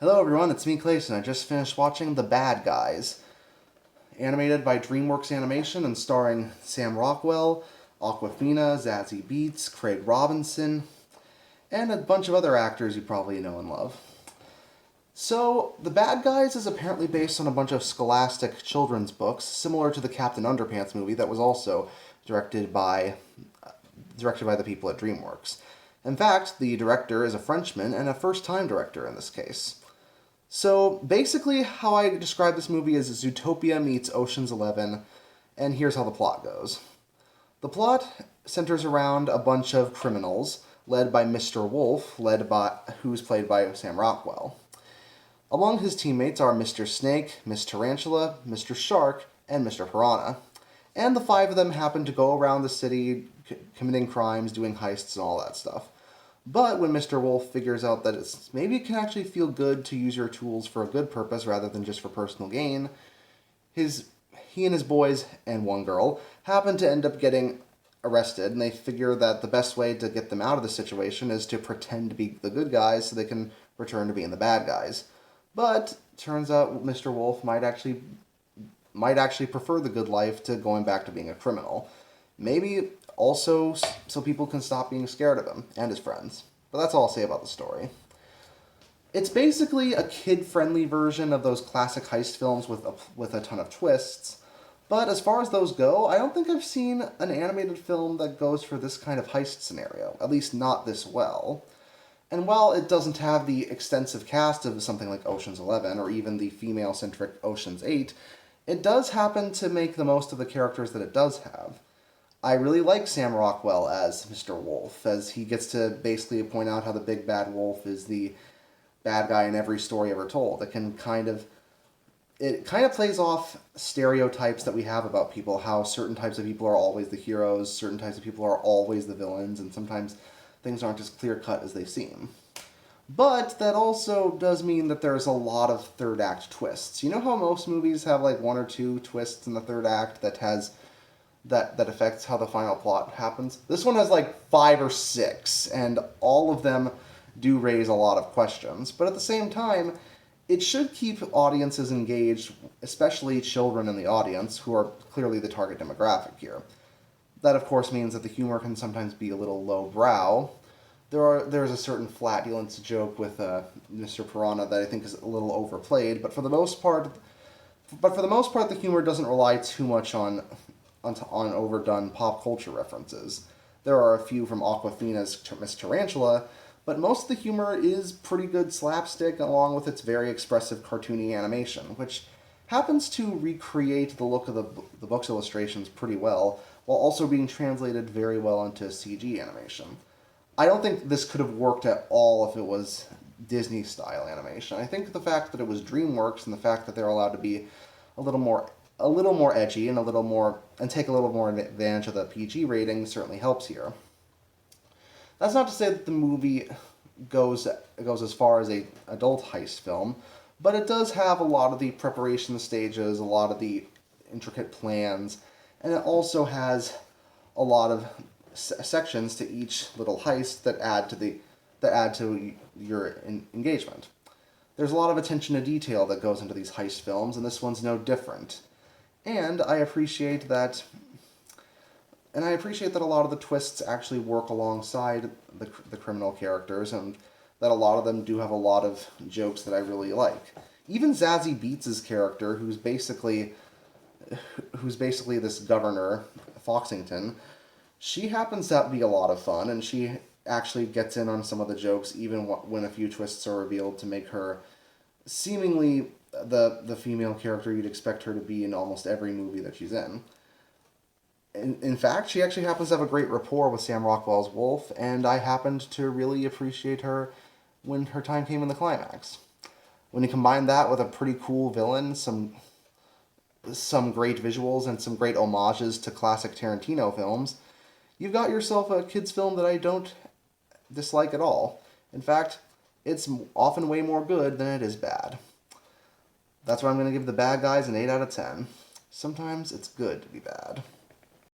Hello everyone, it's me Clayson. I just finished watching The Bad Guys, animated by DreamWorks Animation and starring Sam Rockwell, Awkwafina, Zazie Beetz, Craig Robinson, and a bunch of other actors you probably know and love. So, The Bad Guys is apparently based on a bunch of scholastic children's books, similar to the Captain Underpants movie that was also directed by the people at DreamWorks. In fact, the director is a Frenchman and a first-time director in this case. So basically, how I describe this movie is Zootopia meets Ocean's 11, and here's how the plot goes. The plot centers around a bunch of criminals, led by Mr. Wolf, who's played by Sam Rockwell. Among his teammates are Mr. Snake, Miss Tarantula, Mr. Shark, and Mr. Piranha. And the five of them happen to go around the city committing crimes, doing heists, and all that stuff. But when Mr. Wolf figures out that maybe it can actually feel good to use your tools for a good purpose rather than just for personal gain, he and his boys and one girl happen to end up getting arrested, and they figure that the best way to get them out of the situation is to pretend to be the good guys so they can return to being the bad guys. But turns out Mr. Wolf might actually prefer the good life to going back to being a criminal. Maybe also so people can stop being scared of him and his friends. But that's all I'll say about the story. It's basically a kid-friendly version of those classic heist films with a ton of twists. But as far as those go, I don't think I've seen an animated film that goes for this kind of heist scenario, at least not this well. And while it doesn't have the extensive cast of something like Ocean's 11 or even the female-centric Ocean's 8, it does happen to make the most of the characters that it does have. I really like Sam Rockwell as Mr. Wolf, as he gets to basically point out how the big bad wolf is the bad guy in every story ever told. It kind of plays off stereotypes that we have about people, how certain types of people are always the heroes, certain types of people are always the villains, and sometimes things aren't as clear-cut as they seem. But that also does mean that there's a lot of third act twists. You know how most movies have like one or two twists in the third act that affects how the final plot happens? This one has like 5 or 6, and all of them do raise a lot of questions. But at the same time, it should keep audiences engaged, especially children in the audience, who are clearly the target demographic here. That, of course, means that the humor can sometimes be a little lowbrow. There's a certain flatulence joke with Mr. Piranha that I think is a little overplayed, but for the most part, the humor doesn't rely too much on overdone pop culture references. There are a few from Awkwafina's Miss Tarantula, but most of the humor is pretty good slapstick along with its very expressive cartoony animation, which happens to recreate the look of the book's illustrations pretty well, while also being translated very well into CG animation. I don't think this could have worked at all if it was Disney-style animation. I think the fact that it was DreamWorks and the fact that they're allowed to be a little more edgy and take a little more advantage of the PG rating certainly helps here. That's not to say that the movie goes as far as an adult heist film, but it does have a lot of the preparation stages, a lot of the intricate plans, and it also has a lot of sections to each little heist that add to your engagement. There's a lot of attention to detail that goes into these heist films, and this one's no different. And I appreciate that a lot of the twists actually work alongside the criminal characters, and that a lot of them do have a lot of jokes that I really like. Even Zazie Beetz' character, who's basically this governor, Foxington, she happens to be a lot of fun, and she actually gets in on some of the jokes even when a few twists are revealed to make her seemingly the female character you'd expect her to be in almost every movie that she's in. In fact, she actually happens to have a great rapport with Sam Rockwell's Wolf, and I happened to really appreciate her when her time came in the climax. When you combine that with a pretty cool villain, some great visuals, and some great homages to classic Tarantino films, you've got yourself a kids' film that I don't dislike at all. In fact, it's often way more good than it is bad. That's why I'm going to give The Bad Guys an 8 out of 10. Sometimes it's good to be bad.